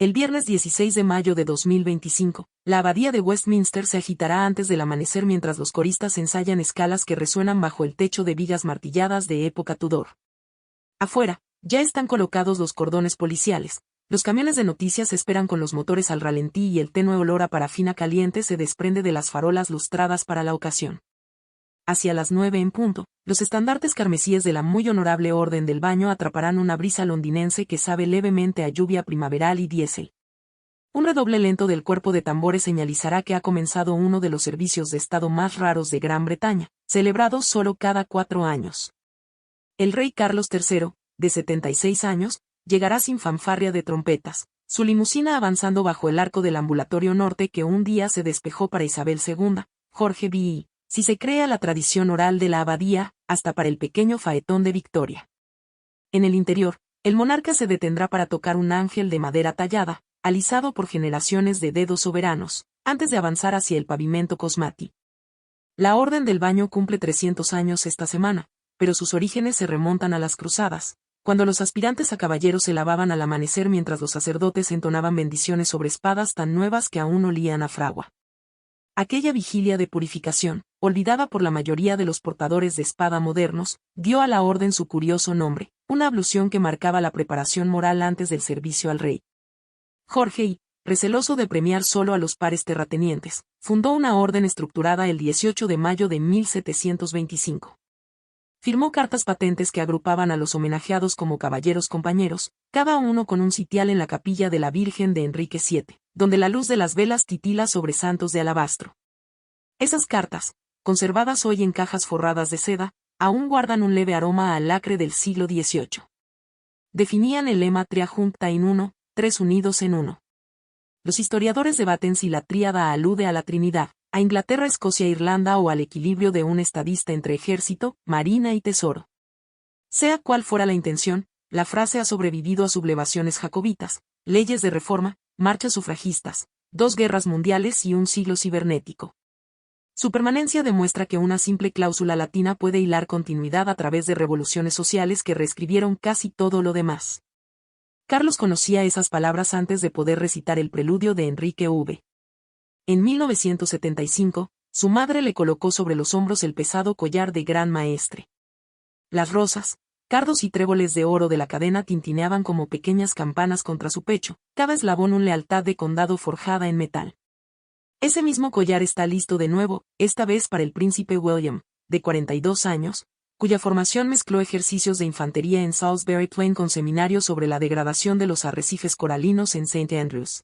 El viernes 16 de mayo de 2025, la abadía de Westminster se agitará antes del amanecer mientras los coristas ensayan escalas que resuenan bajo el techo de vigas martilladas de época Tudor. Afuera, ya están colocados los cordones policiales. Los camiones de noticias esperan con los motores al ralentí y el tenue olor a parafina caliente se desprende de las farolas lustradas para la ocasión. Hacia las 9 en punto, los estandartes carmesíes de la muy honorable Orden del Baño atraparán una brisa londinense que sabe levemente a lluvia primaveral y diésel. Un redoble lento del cuerpo de tambores señalizará que ha comenzado uno de los servicios de Estado más raros de Gran Bretaña, celebrados solo cada 4 años. El rey Carlos III, de 76 años, llegará sin fanfarria de trompetas, su limusina avanzando bajo el arco del ambulatorio norte que un día se despejó para Isabel II, Jorge V. Si se crea la tradición oral de la abadía, hasta para el pequeño faetón de Victoria. En el interior, el monarca se detendrá para tocar un ángel de madera tallada, alisado por generaciones de dedos soberanos, antes de avanzar hacia el pavimento Cosmati. La Orden del Baño cumple 300 años esta semana, pero sus orígenes se remontan a las cruzadas, cuando los aspirantes a caballeros se lavaban al amanecer mientras los sacerdotes entonaban bendiciones sobre espadas tan nuevas que aún olían a fragua. Aquella vigilia de purificación, olvidada por la mayoría de los portadores de espada modernos, dio a la orden su curioso nombre, una ablución que marcaba la preparación moral antes del servicio al rey. Jorge I, receloso de premiar solo a los pares terratenientes, fundó una orden estructurada el 18 de mayo de 1725. Firmó cartas patentes que agrupaban a los homenajeados como caballeros compañeros, cada uno con un sitial en la capilla de la Virgen de Enrique VII, donde la luz de las velas titila sobre santos de alabastro. Esas cartas, conservadas hoy en cajas forradas de seda, aún guardan un leve aroma al lacre del siglo XVIII. Definían el lema Triajuncta in uno, tres unidos en uno. Los historiadores debaten si la tríada alude a la Trinidad, a Inglaterra, Escocia e Irlanda o al equilibrio de un estadista entre ejército, marina y tesoro. Sea cual fuera la intención, la frase ha sobrevivido a sublevaciones jacobitas, leyes de reforma, marchas sufragistas, 2 guerras mundiales y un siglo cibernético. Su permanencia demuestra que una simple cláusula latina puede hilar continuidad a través de revoluciones sociales que reescribieron casi todo lo demás. Carlos conocía esas palabras antes de poder recitar el preludio de Enrique V. En 1975, su madre le colocó sobre los hombros el pesado collar de Gran Maestre. Las rosas, cardos y tréboles de oro de la cadena tintineaban como pequeñas campanas contra su pecho, cada eslabón un lealtad de condado forjada en metal. Ese mismo collar está listo de nuevo, esta vez para el príncipe William, de 42 años, cuya formación mezcló ejercicios de infantería en Salisbury Plain con seminarios sobre la degradación de los arrecifes coralinos en St. Andrews.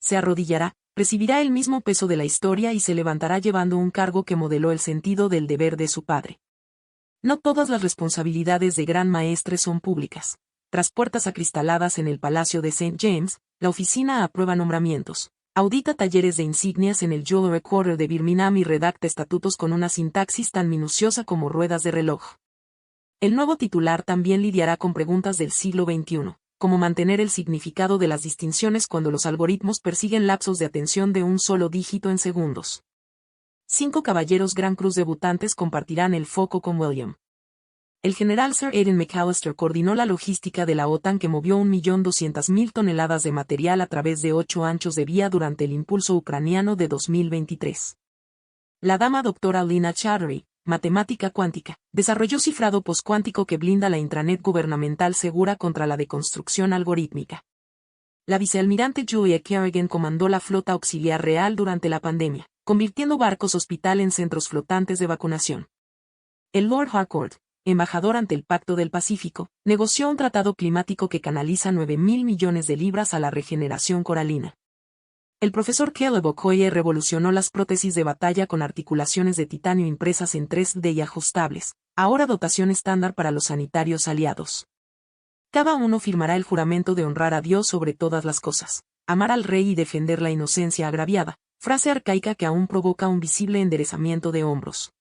Se arrodillará, recibirá el mismo peso de la historia y se levantará llevando un cargo que modeló el sentido del deber de su padre. No todas las responsabilidades de Gran Maestre son públicas. Tras puertas acristaladas en el Palacio de St. James, la oficina aprueba nombramientos, audita talleres de insignias en el Jewelry Quarter de Birmingham y redacta estatutos con una sintaxis tan minuciosa como ruedas de reloj. El nuevo titular también lidiará con preguntas del siglo XXI. Como mantener el significado de las distinciones cuando los algoritmos persiguen lapsos de atención de un solo dígito en segundos. 5 caballeros Gran Cruz debutantes compartirán el foco con William. El general Sir Aidan McAllister coordinó la logística de la OTAN que movió 1.200.000 toneladas de material a través de 8 anchos de vía durante el impulso ucraniano de 2023. La dama doctora Lina Chattery, matemática cuántica, desarrolló cifrado poscuántico que blinda la intranet gubernamental segura contra la deconstrucción algorítmica. La vicealmirante Julia Kerrigan comandó la flota auxiliar real durante la pandemia, convirtiendo barcos hospital en centros flotantes de vacunación. El Lord Harcourt, embajador ante el Pacto del Pacífico, negoció un tratado climático que canaliza 9.000 millones de libras a la regeneración coralina. El profesor Caleb Okoye revolucionó las prótesis de batalla con articulaciones de titanio impresas en 3D y ajustables, ahora dotación estándar para los sanitarios aliados. Cada uno firmará el juramento de honrar a Dios sobre todas las cosas, amar al rey y defender la inocencia agraviada, frase arcaica que aún provoca un visible enderezamiento de hombros.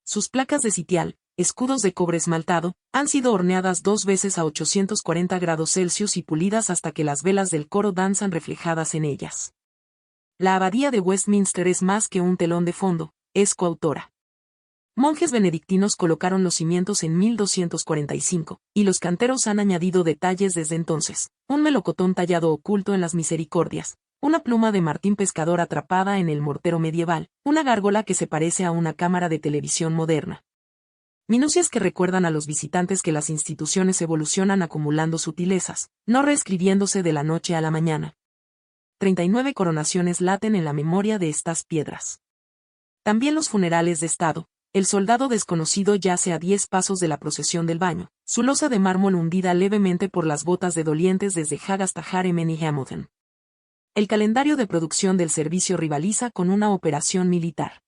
Sus placas de sitial, escudos de cobre esmaltado, han sido horneadas 2 veces a 840 grados Celsius y pulidas hasta que las velas del coro danzan reflejadas en ellas. La abadía de Westminster es más que un telón de fondo, es coautora. Monjes benedictinos colocaron los cimientos en 1245, y los canteros han añadido detalles desde entonces: un melocotón tallado oculto en las misericordias, una pluma de Martín Pescador atrapada en el mortero medieval, una gárgola que se parece a una cámara de televisión moderna. Minucias que recuerdan a los visitantes que las instituciones evolucionan acumulando sutilezas, no reescribiéndose de la noche a la mañana. 39 coronaciones laten en la memoria de estas piedras. También los funerales de Estado. El soldado desconocido yace a 10 pasos de la procesión del baño, su losa de mármol hundida levemente por las botas de dolientes desde Hague hasta Harem y Hamilton. El calendario de producción del servicio rivaliza con una operación militar.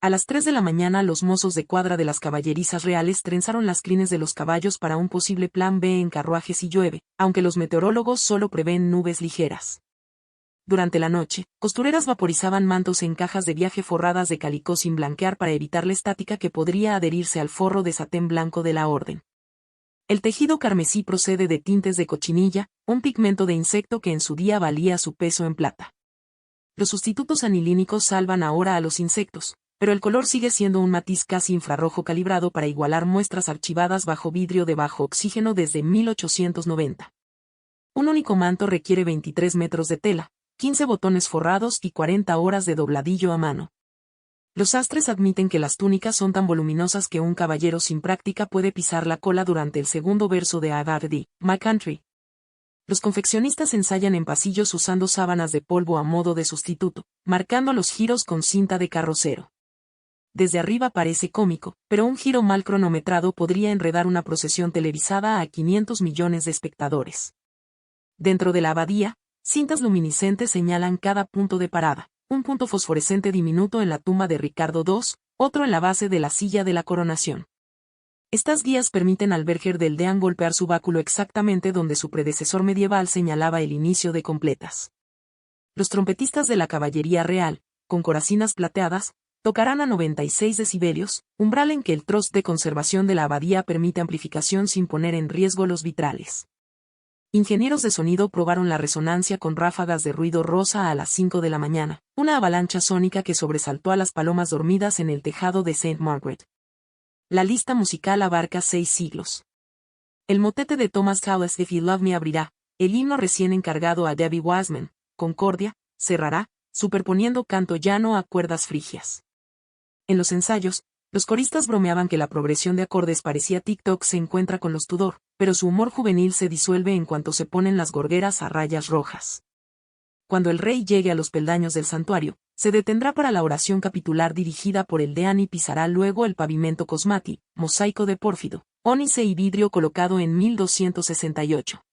A las 3 de la mañana los mozos de cuadra de las caballerizas reales trenzaron las crines de los caballos para un posible plan B en carruajes si llueve, aunque los meteorólogos solo prevén nubes ligeras. Durante la noche, costureras vaporizaban mantos en cajas de viaje forradas de calicó sin blanquear para evitar la estática que podría adherirse al forro de satén blanco de la orden. El tejido carmesí procede de tintes de cochinilla, un pigmento de insecto que en su día valía su peso en plata. Los sustitutos anilínicos salvan ahora a los insectos, pero el color sigue siendo un matiz casi infrarrojo calibrado para igualar muestras archivadas bajo vidrio de bajo oxígeno desde 1890. Un único manto requiere 23 metros de tela, 15 botones forrados y 40 horas de dobladillo a mano. Los sastres admiten que las túnicas son tan voluminosas que un caballero sin práctica puede pisar la cola durante el segundo verso de I Got Thee, My Country. Los confeccionistas ensayan en pasillos usando sábanas de polvo a modo de sustituto, marcando los giros con cinta de carrocero. Desde arriba parece cómico, pero un giro mal cronometrado podría enredar una procesión televisada a 500 millones de espectadores. Dentro de la abadía, cintas luminiscentes señalan cada punto de parada, un punto fosforescente diminuto en la tumba de Ricardo II, otro en la base de la silla de la coronación. Estas guías permiten al Berger del Deán golpear su báculo exactamente donde su predecesor medieval señalaba el inicio de completas. Los trompetistas de la caballería real, con coracinas plateadas, tocarán a 96 decibelios, umbral en que el trost de conservación de la abadía permite amplificación sin poner en riesgo los vitrales. Ingenieros de sonido probaron la resonancia con ráfagas de ruido rosa a las 5 de la mañana, una avalancha sónica que sobresaltó a las palomas dormidas en el tejado de St. Margaret. La lista musical abarca 6 siglos. El motete de Thomas Tallis If You Love Me abrirá, el himno recién encargado a Debbie Wiseman, Concordia, cerrará, superponiendo canto llano a cuerdas frigias. En los ensayos, los coristas bromeaban que la progresión de acordes parecía TikTok se encuentra con los Tudor, pero su humor juvenil se disuelve en cuanto se ponen las gorgueras a rayas rojas. Cuando el rey llegue a los peldaños del santuario, se detendrá para la oración capitular dirigida por el deán y pisará luego el pavimento cosmati, mosaico de pórfido, ónice y vidrio colocado en 1268.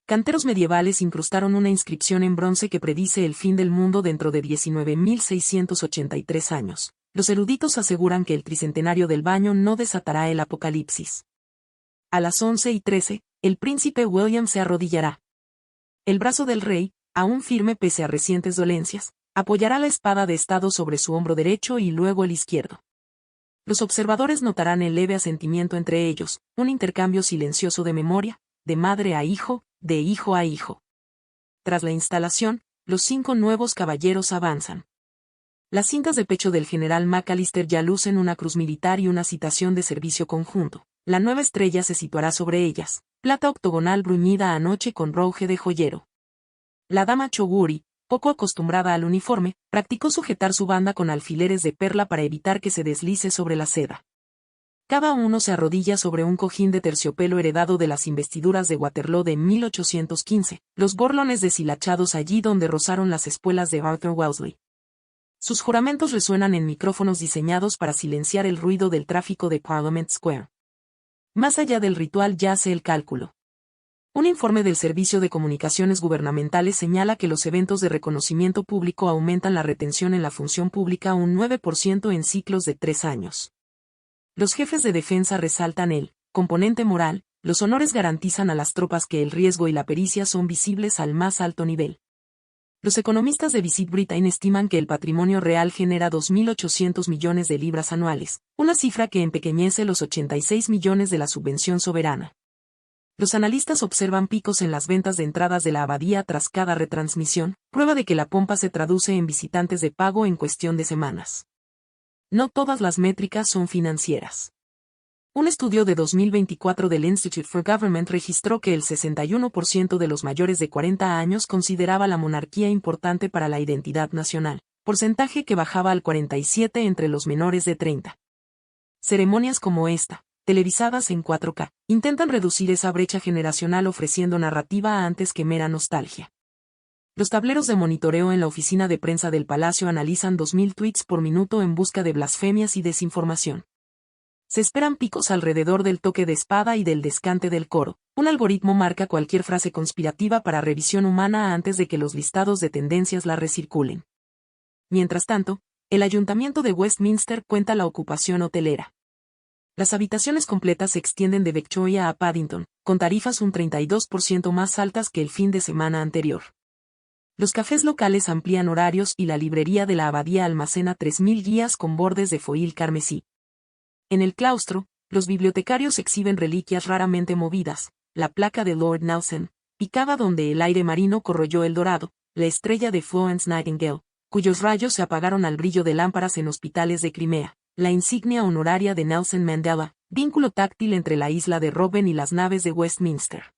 Canteros medievales incrustaron una inscripción en bronce que predice el fin del mundo dentro de 19.683 años. Los eruditos aseguran que el tricentenario del baño no desatará el apocalipsis. A las 11:13, el príncipe William se arrodillará. El brazo del rey, aún firme pese a recientes dolencias, apoyará la espada de estado sobre su hombro derecho y luego el izquierdo. Los observadores notarán el leve asentimiento entre ellos, un intercambio silencioso de memoria, de madre a hijo, de hijo a hijo. Tras la instalación, los 5 nuevos caballeros avanzan. Las cintas de pecho del general McAllister ya lucen una cruz militar y una citación de servicio conjunto. La nueva estrella se situará sobre ellas, plata octogonal bruñida anoche con rouge de joyero. La dama Choguri, poco acostumbrada al uniforme, practicó sujetar su banda con alfileres de perla para evitar que se deslice sobre la seda. Cada uno se arrodilla sobre un cojín de terciopelo heredado de las investiduras de Waterloo de 1815, los borlones deshilachados allí donde rozaron las espuelas de Arthur Wellesley. Sus juramentos resuenan en micrófonos diseñados para silenciar el ruido del tráfico de Parliament Square. Más allá del ritual yace el cálculo. Un informe del Servicio de Comunicaciones Gubernamentales señala que los eventos de reconocimiento público aumentan la retención en la función pública un 9% en ciclos de 3 años. Los jefes de defensa resaltan el componente moral, los honores garantizan a las tropas que el riesgo y la pericia son visibles al más alto nivel. Los economistas de Visit Britain estiman que el patrimonio real genera 2.800 millones de libras anuales, una cifra que empequeñece los 86 millones de la subvención soberana. Los analistas observan picos en las ventas de entradas de la abadía tras cada retransmisión, prueba de que la pompa se traduce en visitantes de pago en cuestión de semanas. No todas las métricas son financieras. Un estudio de 2024 del Institute for Government registró que el 61% de los mayores de 40 años consideraba la monarquía importante para la identidad nacional, porcentaje que bajaba al 47% entre los menores de 30. Ceremonias como esta, televisadas en 4K, intentan reducir esa brecha generacional ofreciendo narrativa antes que mera nostalgia. Los tableros de monitoreo en la oficina de prensa del Palacio analizan 2.000 tweets por minuto en busca de blasfemias y desinformación. Se esperan picos alrededor del toque de espada y del descante del coro. Un algoritmo marca cualquier frase conspirativa para revisión humana antes de que los listados de tendencias la recirculen. Mientras tanto, el Ayuntamiento de Westminster cuenta la ocupación hotelera. Las habitaciones completas se extienden de Victoria a Paddington, con tarifas un 32% más altas que el fin de semana anterior. Los cafés locales amplían horarios y la librería de la abadía almacena 3.000 guías con bordes de foil carmesí. En el claustro, los bibliotecarios exhiben reliquias raramente movidas, la placa de Lord Nelson, picada donde el aire marino corroyó el dorado, la estrella de Florence Nightingale, cuyos rayos se apagaron al brillo de lámparas en hospitales de Crimea, la insignia honoraria de Nelson Mandela, vínculo táctil entre la isla de Robben y las naves de Westminster.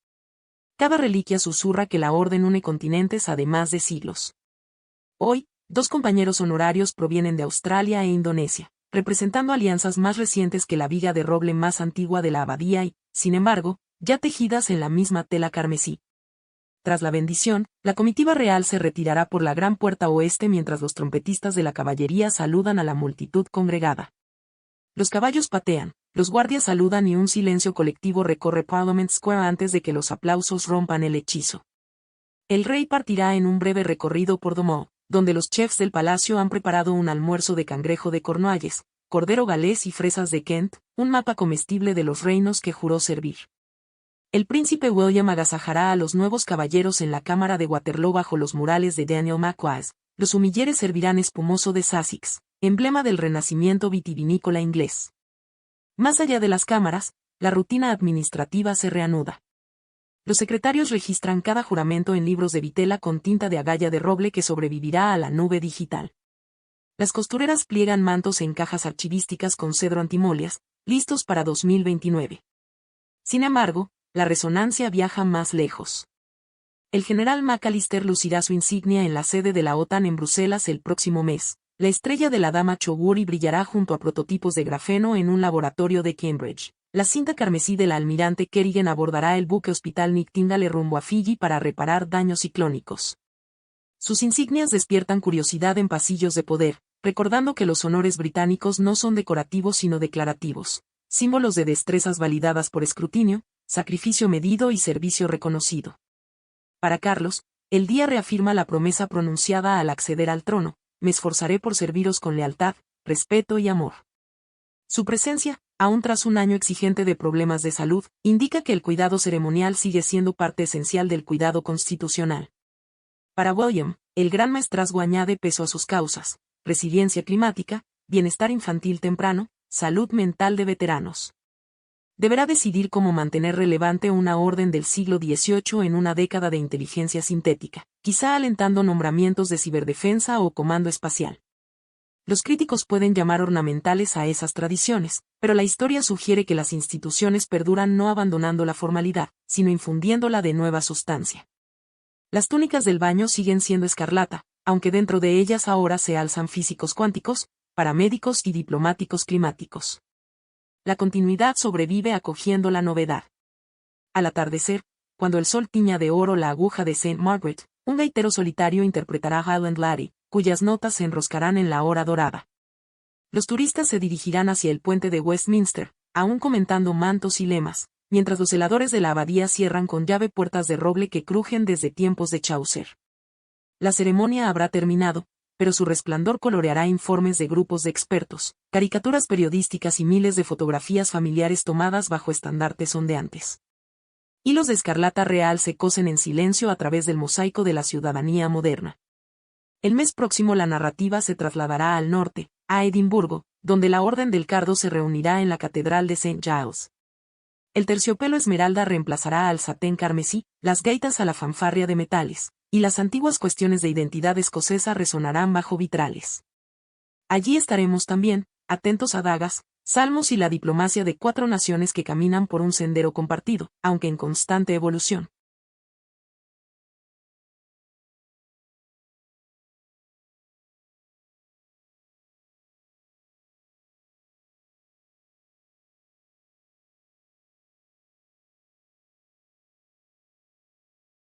Cada reliquia susurra que la orden une continentes además de siglos. Hoy, 2 compañeros honorarios provienen de Australia e Indonesia, representando alianzas más recientes que la viga de roble más antigua de la abadía y, sin embargo, ya tejidas en la misma tela carmesí. Tras la bendición, la comitiva real se retirará por la gran puerta oeste mientras los trompetistas de la caballería saludan a la multitud congregada. Los caballos patean, los guardias saludan y un silencio colectivo recorre Parliament Square antes de que los aplausos rompan el hechizo. El rey partirá en un breve recorrido por Domó, donde los chefs del palacio han preparado un almuerzo de cangrejo de Cornualles, cordero galés y fresas de Kent, un mapa comestible de los reinos que juró servir. El príncipe William agasajará a los nuevos caballeros en la cámara de Waterloo bajo los murales de Daniel Macquarie. Los humilleres servirán espumoso de Sussex, emblema del renacimiento vitivinícola inglés. Más allá de las cámaras, la rutina administrativa se reanuda. Los secretarios registran cada juramento en libros de vitela con tinta de agalla de roble que sobrevivirá a la nube digital. Las costureras pliegan mantos en cajas archivísticas con cedro antimolias, listos para 2029. Sin embargo, la resonancia viaja más lejos. El general McAllister lucirá su insignia en la sede de la OTAN en Bruselas el próximo mes. La estrella de la dama Choguri brillará junto a prototipos de grafeno en un laboratorio de Cambridge. La cinta carmesí del almirante Kerrigan abordará el buque hospital Nightingale rumbo a Fiji para reparar daños ciclónicos. Sus insignias despiertan curiosidad en pasillos de poder, recordando que los honores británicos no son decorativos sino declarativos, símbolos de destrezas validadas por escrutinio, sacrificio medido y servicio reconocido. Para Carlos, el día reafirma la promesa pronunciada al acceder al trono: me esforzaré por serviros con lealtad, respeto y amor. Su presencia, aún tras un año exigente de problemas de salud, indica que el cuidado ceremonial sigue siendo parte esencial del cuidado constitucional. Para William, el gran maestrazgo añade peso a sus causas: resiliencia climática, bienestar infantil temprano, salud mental de veteranos. Deberá decidir cómo mantener relevante una orden del siglo XVIII en una década de inteligencia sintética, quizá alentando nombramientos de ciberdefensa o comando espacial. Los críticos pueden llamar ornamentales a esas tradiciones, pero la historia sugiere que las instituciones perduran no abandonando la formalidad, sino infundiéndola de nueva sustancia. Las túnicas del baño siguen siendo escarlata, aunque dentro de ellas ahora se alzan físicos cuánticos, paramédicos y diplomáticos climáticos. La continuidad sobrevive acogiendo la novedad. Al atardecer, cuando el sol tiña de oro la aguja de St. Margaret, un gaitero solitario interpretará Highland Laddie, cuyas notas se enroscarán en la hora dorada. Los turistas se dirigirán hacia el puente de Westminster, aún comentando mantos y lemas, mientras los celadores de la abadía cierran con llave puertas de roble que crujen desde tiempos de Chaucer. La ceremonia habrá terminado, pero su resplandor coloreará informes de grupos de expertos, caricaturas periodísticas y miles de fotografías familiares tomadas bajo estandartes ondeantes. Hilos de escarlata real se cosen en silencio a través del mosaico de la ciudadanía moderna. El mes próximo la narrativa se trasladará al norte, a Edimburgo, donde la Orden del Cardo se reunirá en la Catedral de St. Giles. El terciopelo esmeralda reemplazará al satén carmesí, las gaitas a la fanfarria de metales, y las antiguas cuestiones de identidad escocesa resonarán bajo vitrales. Allí estaremos también, atentos a dagas, salmos y la diplomacia de 4 naciones que caminan por un sendero compartido, aunque en constante evolución.